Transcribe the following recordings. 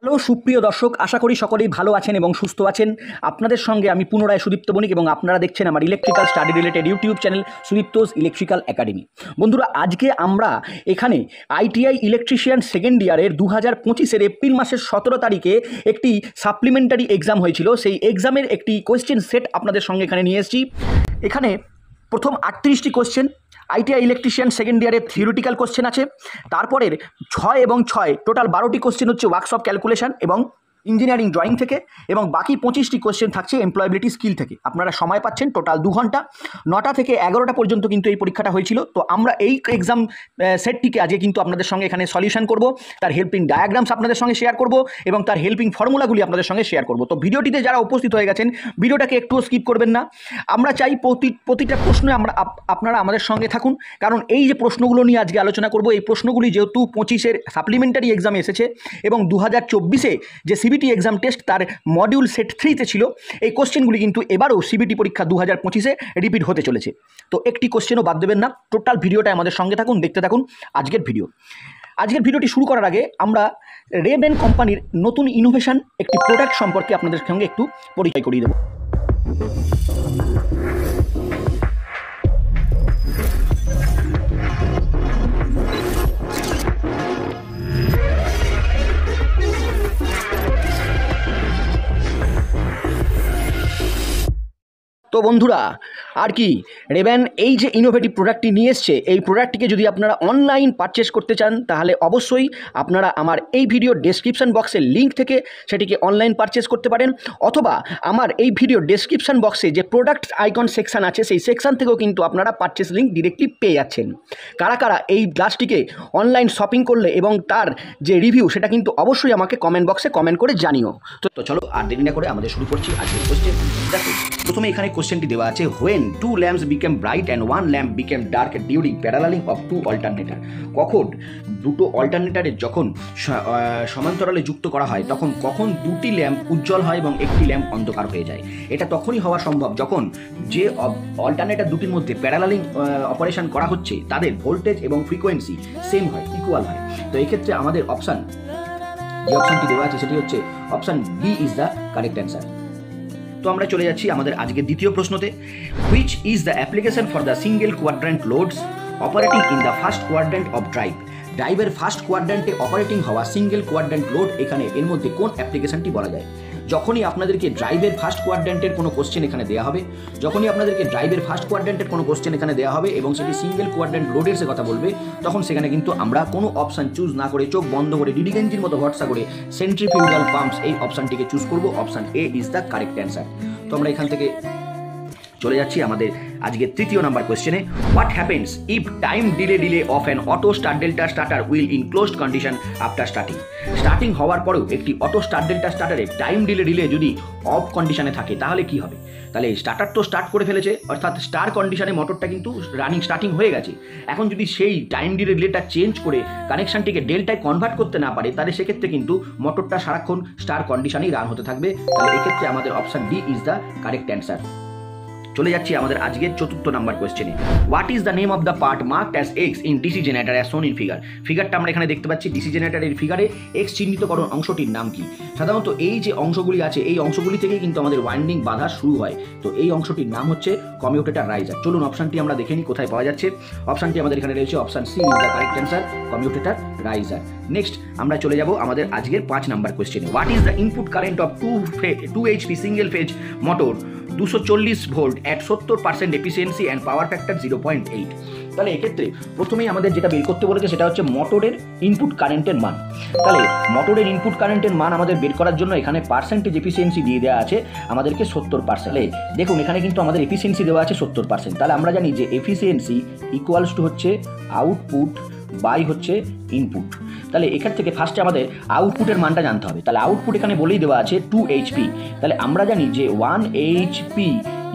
Hello সুপ্রিয় দর্শক, আশা করি সকলেই ভালো আছেন এবং সুস্থ আছেন। আপনাদের সঙ্গে আমি পুনরায় সুদীপ্ত বণিক এবং আপনারা দেখছেন আমার electrical study related YouTube channel Sudipto's electrical academy. বন্ধুরা, আজকে আমরা এখানে আইটিআই ইলেকট্রিশিয়ান সেকেন্ড ইয়ারের 2025-এর এপ্রিল মাসের 17 তারিখে একটি সাপ্লিমেন্টারি এক্সাম হয়েছিল, সেই এক্সামের একটি কোয়েশ্চেন সেট আপনাদের সঙ্গে এখানে নিয়ে এসেছি। এখানে প্রথম 38টি কোয়েশ্চেন আইটিআই ইলেকট্রিশিয়ান সেকেন্ড ইয়ারের থিওরিটিক্যাল কোশ্চেন আছে। তারপরের 6 এবং 6 টোটাল 12টি কোশ্চেন হচ্ছে ওয়ার্কশপ ক্যালকুলেশন এবং ইঞ্জিনিয়ারিং ড্রয়িং থেকে, এবং বাকি 25টি কোশ্চেন থাকছে এমপ্লয়েবিলিটি স্কিল থেকে। আপনারা সময় পাচ্ছেন টোটাল 2 ঘন্টা। 9টা থেকে 11টা পর্যন্ত কিন্তু এই পরীক্ষাটা হয়েছিল। তো আমরা এই এক্সাম সেটটিকে আজকে কিন্তু আপনাদের সঙ্গে এখানে সলিউশন করব, তার হেল্পিং ডায়াগ্রামস আপনাদের সঙ্গে শেয়ার করব এবং তার হেল্পিং ফর্মুলাগুলি আপনাদের সঙ্গে শেয়ার করব। তো ভিডিওটিতে যারা উপস্থিত হয়ে গেছেন, ভিডিওটাকে একটুও স্কিপ করবেন না। আমরা চাই প্রতিটা প্রশ্নে আপনারা আমাদের সঙ্গে থাকুন, কারণ এই যে প্রশ্নগুলো নিয়ে আজকে আলোচনা করব, এই প্রশ্নগুলি যেহেতু 25-এর সাপ্লিমেন্টারি এক্সামে এসেছে এবং 2024-এ যে সিবিটি এক্সাম টেস্ট তার মডিউল সেট 3-তে ছিল, এই কোশ্চেনগুলি কিন্তু এবারও সিবিটি পরীক্ষা 2025-এ রিপিট হতে চলেছে। তো একটি কোশ্চেনও বাদ দেবেন না। টোটাল ভিডিওটা আমাদের সঙ্গে থাকুন, দেখতে থাকুন আজকের ভিডিও। আজকের ভিডিওটি শুরু করার আগে আমরা রেবেন কোম্পানির নতুন ইনোভেশন একটি প্রোডাক্ট সম্পর্কে আপনাদের সঙ্গে একটু পরিচয় করিয়ে দেব। তো বন্ধুরা, আর কি রেবেন এই যে ইনোভেটিভ প্রোডাক্টটি নিয়ে এসছে, এই প্রোডাক্টটিকে যদি আপনারা অনলাইন পারচেস করতে চান, তাহলে অবশ্যই আপনারা আমার এই ভিডিও ডেসক্রিপশন বক্সের লিঙ্ক থেকে সেটিকে অনলাইন পারচেস করতে পারেন, অথবা আমার এই ভিডিও ডেসক্রিপশন বক্সে যে প্রোডাক্ট আইকন সেকশন আছে, সেই সেকশন থেকেও কিন্তু আপনারা পারচেস লিঙ্ক ডিরেক্টলি পেয়ে যাচ্ছেন। কারা কারা এই গ্লাসটিকে অনলাইন শপিং করলে এবং তার যে রিভিউ, সেটা কিন্তু অবশ্যই আমাকে কমেন্ট বক্সে কমেন্ট করে জানিও। তো চলো আর দেরি না করে আমাদের শুরু করছি আজকের কোশ্চেন। দেখো, প্রথমে এখানে কোশ্চেনটি দেওয়া আছে, when 2 lamps became bright and 1 lamp became dark during paralleling of 2 alternator. কখন দুটো অল্টারনেটারের যখন সমান্তরালে যুক্ত করা হয়, তখন কখন দুটি ল্যাম্প উজ্জ্বল হয় এবং একটি ল্যাম্প অন্ধকার হয়ে যায়। এটা তখনই হওয়া সম্ভব যখন যে অল্টারনেটার দুটির মধ্যে প্যারালালিং অপারেশন করা হচ্ছে, তাদের ভোল্টেজ এবং ফ্রিকোয়েন্সি সেম হয়, ইকুয়াল হয়। তো এক্ষেত্রে আমাদের অপশান, যে অপশানটি দেওয়া আছে সেটি হচ্ছে option B is the correct answer. তো আমরা চলে যাচ্ছি আমাদের আজকের দ্বিতীয় প্রশ্নতে। Which is the application for the single quadrant loads operating in the first quadrant of drive. ড্রাইভের ফার্স্ট কোয়াড্র্যান্টে অপারেটিং হওয়া সিঙ্গেল কোয়াড্র্যান্ট লোড, এখানে এর মধ্যে কোন অ্যাপ্লিকেশনটি বলা যায়? যখনই আপনাদেরকে ড্রাইভের ফার্স্ট কোয়াড্র্যান্টের কোনো কোশ্চেন এখানে দেওয়া হবে, যখনই আপনাদেরকে ড্রাইভের ফার্স্ট কোয়াড্র্যান্টের কোনো কোশ্চেন এখানে দেওয়া হবে এবং সেটি সিঙ্গেল কোয়াড্র্যান্ট লোডের কথা বলবে, তখন সেখানে কিন্তু আমরা কোনো অপশান চুজ না করে, চোখ বন্ধ করে, ডিডি গেঞ্জির মতো ভরসা করে সেন্ট্রিফিউগাল পাম্পস এই অপশানটিকে চুজ করব। Option A is the correct answer. তো আমরা এখান থেকে চলে যাচ্ছি আমাদের আজকের তৃতীয় নাম্বার কোয়েশ্চেনে। What happens if time delay of an auto start delta starter will in closed condition after starting হওয়ার পরেও একটি অটো স্টার্ট ডেল্টা স্টার্টারে টাইম ডিলে যদি অফ কন্ডিশনে থাকে, তাহলে কি হবে? তাহলে স্টার্টার তো স্টার্ট করে ফেলেছে, অর্থাৎ স্টার কন্ডিশনে মোটরটা কিন্তু স্টার্টিং হয়ে গেছে। এখন যদি সেই টাইম ডিলেটা চেঞ্জ করে কানেকশনটিকে ডেল্টায় কনভার্ট করতে না পারে, তাহলে সেক্ষেত্রে কিন্তু মোটরটা সারাক্ষণ স্টার কন্ডিশনেই রান হতে থাকবে। তাহলে এক্ষেত্রে আমাদের option D is the correct answer. চলে যাচ্ছি আমাদের আজকের চতুর্থ নাম্বার কোয়েশ্চেনে। What is the name of the part marked as X in DC generator as shown in figure. ফিগারটা আমরা এখানে দেখতে পাচ্ছি, ডিসি জেনারেটরের ফিগারে এক্স চিহ্নিতকরণ অংশটির নাম কি? সাধারণত এই যে অংশগুলি আছে, এই অংশগুলি থেকেই কিন্তু আমাদের ওয়াইন্ডিং বাধা শুরু হয়। তো এই অংশটির নাম হচ্ছে কমিউটেটর রাইজার। চলুন অপশানটি আমরা দেখে নিই কোথায় পাওয়া যাচ্ছে। অপশানটি আমাদের এখানে রয়েছে, option C is the correct answer, commutator riser. Next আমরা চলে যাব আমাদের আজকের 5 নাম্বার কোয়েশ্চেনে। What is the input current of 2 HP single phase motor 240 volt at 70% efficiency and power factor 0.8। তাহলে এক্ষেত্রে প্রথমেই আমাদের যেটা বের করতে বলেছে সেটা হচ্ছে মোটরের ইনপুট কারেন্টের মান। তাহলে মোটরের ইনপুট কারেন্টের মান আমাদের বের করার জন্য এখানে পার্সেন্টেজ এফিসিয়েন্সি দিয়ে দেওয়া আছে আমাদেরকে 70%। দেখুন এখানে কিন্তু আমাদের এফিসিয়েন্সি দেওয়া আছে 70%। তাহলে আমরা জানি যে এফিসিয়েন্সি ইকুয়ালস টু হচ্ছে আউটপুট বাই হচ্ছে ইনপুট। তাহলে এখান থেকে ফার্স্টে আমাদের আউটপুটের মানটা জানতে হবে। তাহলে আউটপুট এখানে বলেই দেওয়া আছে 2 HP। তাহলে আমরা জানি যে 1 HP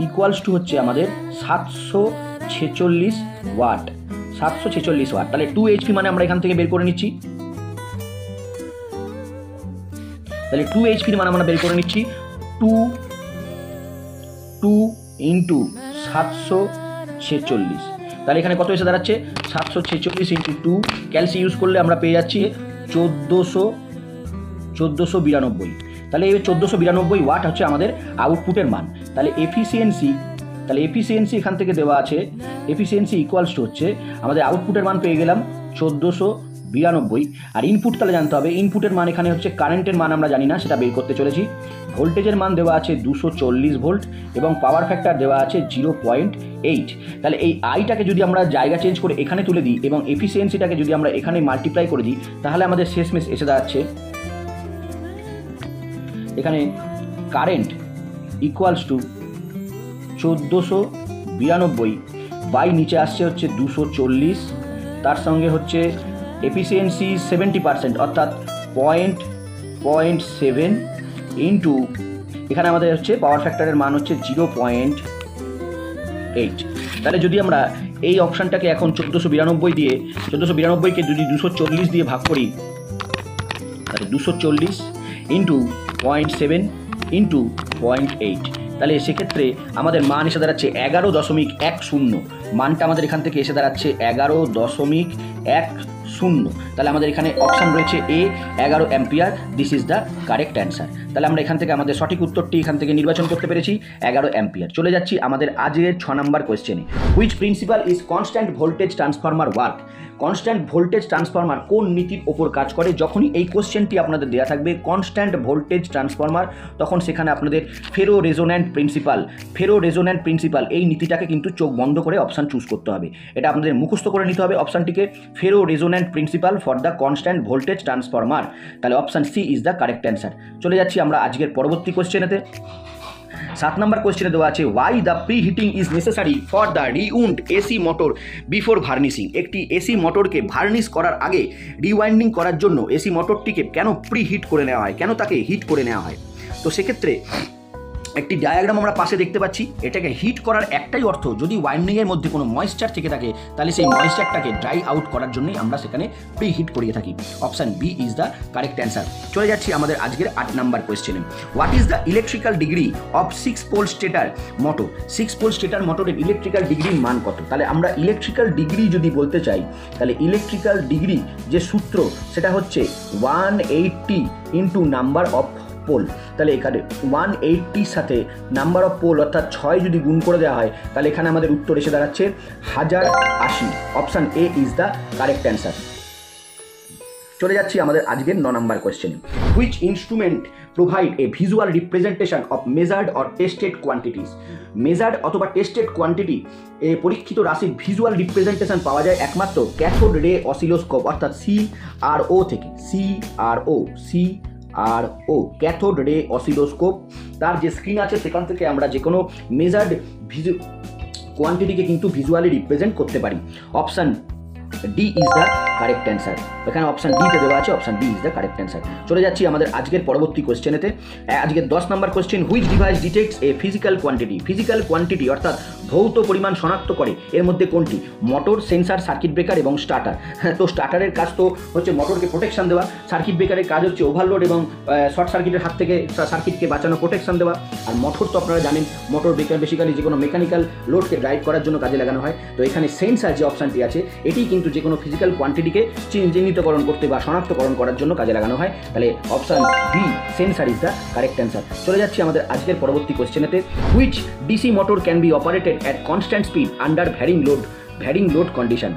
ইকুয়ালস টু হচ্ছে আমাদের 746 ওয়াট, 746 ওয়াট। তাহলে 2 HP মানে আমরা এখান থেকে বের করে নিচ্ছি। তাহলে 2 HP মান আমরা বের করে নিচ্ছি 2 ইন্টু 746। তাহলে এখানে কত এসে দাঁড়াচ্ছে? 746 ইন্টু 2, ক্যালসি ইউজ করলে আমরা পেয়ে যাচ্ছি 1400 1492। তাহলে এই 1492 ওয়াট হচ্ছে আমাদের আউটপুটের মান। তাহলে এফিসিয়েন্সি এখান থেকে দেওয়া আছে, এফিসিয়েন্সি ইকুয়ালস টু হচ্ছে আমাদের আউটপুটের মান পেয়ে গেলাম 1492। আর ইনপুট তাহলে জানতে হবে, ইনপুটের মান এখানে হচ্ছে কারেন্টের মান আমরা জানি না, সেটা বের করতে চলেছি। ভোল্টেজের মান দেওয়া আছে 240 ভোল্ট এবং পাওয়ার ফ্যাক্টর দেওয়া আছে 0.8। তাহলে এই আইটাকে যদি আমরা জায়গা চেঞ্জ করে এখানে তুলে দিই এবং এফিসিয়েন্সিটাকে যদি আমরা এখানে মাল্টিপ্লাই করে দিই, তাহলে আমাদের শেষমেশ এসে দাঁড়াচ্ছে এখানে কারেন্ট ইকুয়ালস টু 1492 বাই নিচে আসছে হচ্ছে 240, তার সঙ্গে হচ্ছে এফিসিয়েন্সি 70% অর্থাৎ 0.7 ইন্টু এখানে আমাদের হচ্ছে পাওয়ার ফ্যাক্টরের মান হচ্ছে 0.8। তাহলে যদি আমরা এই অপশানটাকে এখন 1492কে যদি 240 দিয়ে ভাগ করি, তাহলে 240 ইন্টু 0.7 ইন্টু 0.8, তাহলে সেক্ষেত্রে আমাদের মান এসে দাঁড়াচ্ছে 11.10। মানটা আমাদের এখান থেকে এসে দাঁড়াচ্ছে 11.10। তাহলে আমাদের এখানে অপশান রয়েছে এ 11 ampere. This is the correct answer. তাহলে আমরা এখান থেকে আমাদের সঠিক উত্তরটি এখান থেকে নির্বাচন করতে পেরেছি 11 অ্যাম্পিয়ার। চলে যাচ্ছি আমাদের আজকের 6 নম্বর কোয়েশ্চেনে। Which principle is constant voltage transformer work? Constant voltage transformer কোন নীতির ওপর কাজ করে? যখনই এই কোশ্চেনটি আপনাদের দেওয়া থাকবে কনস্ট্যান্ট ভোল্টেজ ট্রান্সফরমার, তখন সেখানে আপনাদের ফেরো রেজোন্যান্ট প্রিন্সিপাল এই নীতিটাকে কিন্তু চোখ বন্ধ করে অপশান চুজ করতে হবে। এটা আপনাদের মুখস্থ করে নিতে হবে অপশানটিকে, ferro resonant principle for the constant voltage transformer. তাহলে option C is the correct answer. চলে যাচ্ছি আমরা আজকের পরবর্তী কোশ্চেনেতে। 7 নম্বর কোয়েশ্চেনে দেওয়া আছে why the pre heating is necessary for the rewound AC motor before varnishing. একটি এসি মোটরকে ভার্নিশ করার আগে রিওয়াইন্ডিং করার জন্য এসি মোটরটিকে কেন প্রি হিট করে নেওয়া হয়, কেন তাকে হিট করে নেওয়া হয়? তো সেক্ষেত্রে একটি ডায়াগ্রাম আমরা পাশে দেখতে পাচ্ছি। এটাকে হিট করার একটাই অর্থ, যদি ওয়াইন্ডিংয়ের মধ্যে কোনো ময়েশ্চার থেকে থাকে তাহলে সেই ময়েশ্চারটাকে ড্রাই আউট করার জন্যই আমরা সেখানে প্রি হিট করিয়ে থাকি। Option B is the correct answer. চলে যাচ্ছি আমাদের আজকের 8 নম্বর কোয়েশ্চেনে। What is the electrical degree of 6 pole stator motor? 6 pole stator মোটরের ইলেকট্রিক্যাল ডিগ্রির মান কত? তাহলে আমরা ইলেকট্রিক্যাল ডিগ্রি যদি বলতে চাই, তাহলে ইলেকট্রিক্যাল ডিগ্রি যে সূত্র সেটা হচ্ছে 180 ইন্টু নাম্বার অফ পোল। তাহলে এখানে 180 সাথে নাম্বার অফ পোল অর্থাৎ 6 যদি গুণ করে দেওয়া হয়, তাহলে এখানে আমাদের উত্তর এসে দাঁড়াচ্ছে 1080। Option A is the correct answer. চলে যাচ্ছি আমাদের আজকের 9 নম্বর কোয়েশ্চেনে। Which instrument provide a visual representation of measured or tested quantities? Measured অথবা টেস্টেড কোয়ান্টিটি পরীক্ষিত রাশির ভিজুয়াল রিপ্রেজেন্টেশন পাওয়া যায় একমাত্র ক্যাথোড রে অসিলোস্কোপ অর্থাৎ CRO থেকে। CRO ক্যাথোড রে অসিলোস্কোপ, তার যে স্ক্রিন আছে সেখান থেকে আমরা যে কোনো মেজার্ড কোয়ান্টিটিকে কিন্তু ভিজুয়ালি রিপ্রেজেন্ট করতে পারি। Option D is the correct answer. এখানে অপশান ডিতে দেওয়া আছে, option D is the correct answer. চলে যাচ্ছি আমাদের আজকের পরবর্তী কোয়েশ্চেনেতে। আজকের 10 number question. Which device detects a physical quantity? Physical quantity অর্থাৎ ভৌত পরিমাণ শনাক্ত করে এর মধ্যে কোনটি? মোটর, সেন্সার, সার্কিট ব্রেকার এবং স্টার্টার। তো স্টার্টারের কাজ তো হচ্ছে মোটরকে প্রোটেকশন দেওয়া, সার্কিট ব্রেকারের কাজ হচ্ছে ওভারলোড এবং শর্ট সার্কিটের হাত থেকে সার্কিটকে বাঁচানো, প্রোটেকশন দেওয়া। আর মোটর তো আপনারা জানেন, মোটর বেসিক্যালি যে কোনো মেকানিক্যাল লোডকে ড্রাইভ করার জন্য কাজে লাগানো হয়। তো এখানে সেন্সার যে অপশানটি আছে এটি কিন্তু যে কোনো ফিজিক্যাল কোয়ান্টিটিকে চিহ্নিতকরণ করতে বা শনাক্তকরণ করার জন্য কাজে লাগানো হয়। তাহলে option B sensor is the correct answer. চলে যাচ্ছি আমাদের আজকের পরবর্তী কোয়েশ্চেনেতে। Which DC motor can be operated at constant speed under varying load condition?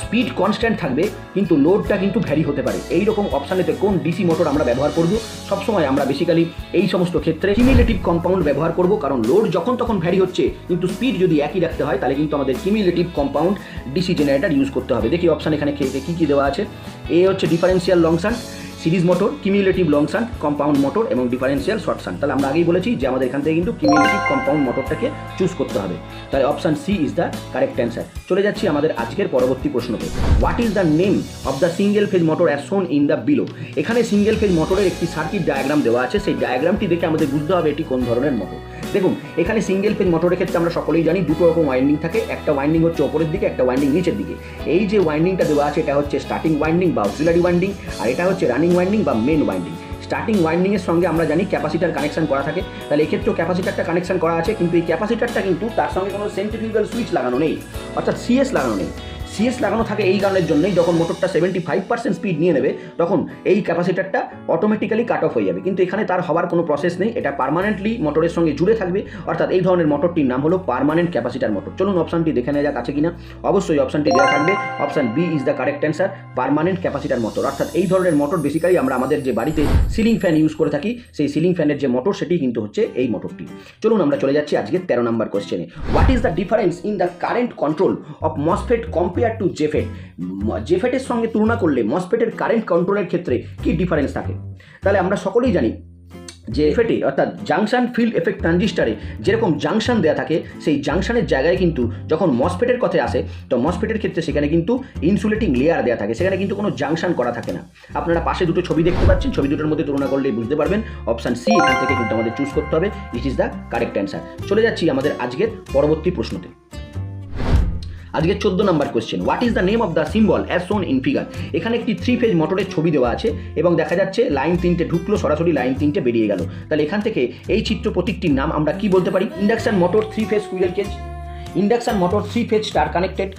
Speed constant থাকবে কিন্তু লোডটা কিন্তু ভ্যারি হতে পারে। এই রকম অপশানেতে কোন ডিসি মোটর আমরা ব্যবহার করব? সবসময় আমরা বেসিক্যালি এই সমস্ত ক্ষেত্রে কিউমুলেটিভ কম্পাউন্ড ব্যবহার করব, কারণ লোড যখন তখন ভ্যারি হচ্ছে কিন্তু স্পিড যদি একই রাখতে হয় তাহলে কিন্তু আমাদের cumulative compound DC generator use করতে হবে। দেখি অপশান এখানে কী কী দেওয়া আছে। এ হচ্ছে differential long shunt, series motor, cumulative long shunt, compound motor এবং ডিফারেন্সিয়াল শর্ট শান্ট। তাহলে আমরা আগেই বলেছি যে আমাদের এখান থেকে কিন্তু কিউমুলেটিভ কম্পাউন্ড মোটরটাকে চুজ করতে হবে। তাহলে option C is the correct answer. চলে যাচ্ছি আমাদের আজকের পরবর্তী প্রশ্নতে। What is the name of the single phase motor as shown in the below? এখানে সিঙ্গেল ফেজ মোটরের একটি সার্কিট ডায়াগ্রাম দেওয়া আছে, সেই ডায়াগ্রামটি দেখে আমাদের বুঝতে হবে এটি কোন ধরনের মোটর। দেখুন, এখানে সিঙ্গেল ফেজ মোটরের ক্ষেত্রে আমরা সকলেই জানি দুটো রকম ওয়াইন্ডিং থাকে, একটা ওয়াইন্ডিং হচ্ছে ওপরের দিকে, একটা ওয়াইন্ডিং নিচের দিকে। এই যে ওয়াইন্ডিংটা দেওয়া আছে এটা হচ্ছে স্টার্টিং ওয়াইন্ডিং বা অক্সিলারি ওয়াইন্ডিং, আর এটা হচ্ছে রানিং ওয়াইন্ডিং বা মেন ওয়াইন্ডিং। স্টার্টিং ওয়াইন্ডিংয়ের সঙ্গে আমরা জানি ক্যাপাসিটার কানেকশন করা থাকে, তাহলে এক্ষেত্রেও ক্যাপাসিটারটা কানেকশন করা আছে, কিন্তু এই ক্যাপাসিটারটা কিন্তু তার সঙ্গে কোনো সেন্ট্রিফিউগাল সুইচ লাগানো নেই, অর্থাৎ সিএস লাগানো নেই। সিএস লাগানো থাকে এই কারণের জন্যই, যখন মোটরটা 75% স্পিড নিয়ে নেবে তখন এই ক্যাপাসিটারটা অটোমেটিক্যালি কাট অফ হয়ে যাবে, কিন্তু এখানে তার হওয়ার কোনো প্রসেস নেই, এটা পার্মানেন্টলি মোটরের সঙ্গে জুড়ে থাকবে। অর্থাৎ এই ধরনের মোটরটির নাম হলো পার্মানেন্ট ক্যাপাসিটার মোটর। চলুন অপশানটি দেখে নেওয়া যাক আছে কিনা। অবশ্যই অপশানটি দেওয়া থাকবে, option B is the correct answer, permanent capacitor motor. অর্থাৎ এই ধরনের মোটর বেসিক্যালি আমরা আমাদের যে বাড়িতে সিলিং ফ্যান ইউজ করে থাকি, সেই সিলিং ফ্যানের যে মোটর সেটি কিন্তু হচ্ছে এই মোটরটি। চলুন আমরা চলে যাচ্ছি আজকের 13 নম্বর কোশ্চেনে। What is the difference in the current control of MOSFET compare to JFET? জেফেটের সঙ্গে তুলনা করলে মসফেটের কারেন্ট কন্ট্রোলের ক্ষেত্রে কি ডিফারেন্স থাকে? তাহলে আমরা সকলেই জানি যে এফেটে অর্থাৎ জাংশন ফিল্ড এফেক্ট ট্রানজিস্টারে যেরকম জাংশন দেওয়া থাকে, সেই জাংশনের জায়গায় কিন্তু যখন মসফেটের কথায় আসে, তো মসফেটের ক্ষেত্রে সেখানে কিন্তু ইনসুলেটিং লেয়ার দেওয়া থাকে, সেখানে কিন্তু কোনো জাংশন করা থাকে না। আপনারা পাশে দুটো ছবি দেখতে পাচ্ছেন, ছবি দুটোর মধ্যে তুলনা করলেই বুঝতে পারবেন। অপশান সি এখান থেকে কিন্তু আমাদের চুজ করতে হবে, it is the correct answer. চলে যাচ্ছি আমাদের আজকের পরবর্তী প্রশ্নতে। আজকের 14 number question. What is the name of the symbol as shown in figure? এখানে একটি 3 ফেজ মোটরের ছবি দেওয়া আছে এবং দেখা যাচ্ছে লাইন 3টে ঢুকলো, সরাসরি লাইন 3টে বেরিয়ে গেল। তাহলে এখান থেকে এই চিত্র প্রতীকটির নাম আমরা কি বলতে পারি? Induction motor 3 phase squirrel cage, induction motor 3 phase star connected,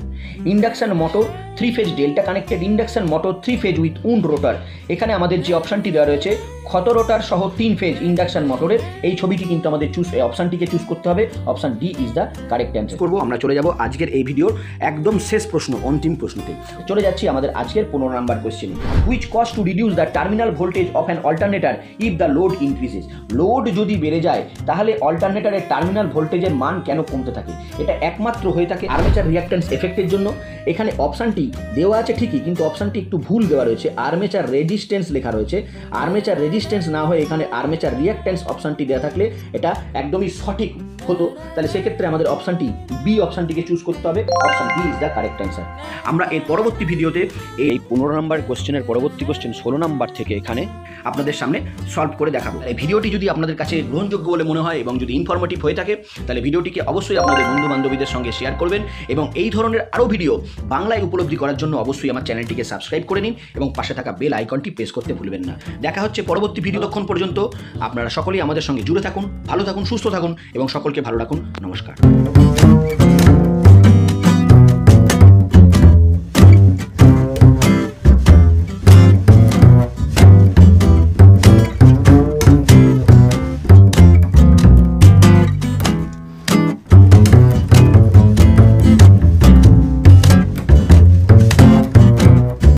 induction motor 3 phase delta connected, induction motor 3 phase with wound rotor. এখানে আমাদের যে অপশানটি দেওয়া রয়েছে ক্ষত রোটার সহ 3 ফেজ ইন্ডাকশন মোটরের, এই ছবিটি কিন্তু আমাদের অপশানটিকে চুজ করতে হবে। Option D is the correct answer করবো। আমরা চলে যাব আজকের এই ভিডিওর একদম শেষ প্রশ্ন, অন্তিম প্রশ্নতে। চলে যাচ্ছি আমাদের আজকের 15 নম্বর কোশ্চেনে। Which cause to reduce the terminal voltage of an alternator if the load increases? Load যদি বেড়ে যায় তাহলে অল্টারনেটরের টার্মিনাল ভোল্টেজের মান কেন কমতে থাকে? এটা একমাত্র হয়ে থাকে আর্মেচার রিঅ্যাক্ট্যান্স এফেক্টের জন্য। এখানে অপশানটি দেওয়া আছে ঠিকই, কিন্তু অপশানটি একটু ভুল দেওয়া রয়েছে, আর্মেচার রেজিস্ট্যান্স লেখা রয়েছে। আর্মেচার রেজিস্ট্যান্স না হয়ে এখানে আর্মেচার রিঅ্যাক্ট্যান্স অপশানটি দেওয়া থাকলে এটা একদমই সঠিক হতো। তাহলে সেক্ষেত্রে আমাদের অপশানটি বি অপশানটিকে চুজ করতে হবে। Option B is the correct answer. আমরা এর পরবর্তী ভিডিওতে এই 15 নম্বর কোশ্চেনের পরবর্তী কোশ্চেন 16 নম্বর থেকে এখানে আপনাদের সামনে সলভ করে দেখাবো। এই ভিডিওটি যদি আপনাদের কাছে গ্রহণযোগ্য বলে মনে হয় এবং যদি ইনফরমেটিভ হয়ে থাকে, তাহলে ভিডিওটিকে অবশ্যই আপনাদের বন্ধু বান্ধবীদের সঙ্গে শেয়ার করবেন এবং এই ধরনের আরও ভিডিও বাংলায় উপলব্ধি করার জন্য অবশ্যই আমার চ্যানেলটিকে সাবস্ক্রাইব করে নিন এবং পাশে থাকা বেল আইকনটি প্রেস করতে ভুলবেন না। দেখা হচ্ছে পরবর্তী ভিডিও। ততক্ষণ পর্যন্ত আপনারা সকলেই আমাদের সঙ্গে জুড়ে থাকুন, ভালো থাকুন, সুস্থ থাকুন এবং সকলকে ভালো রাখুন। নমস্কার।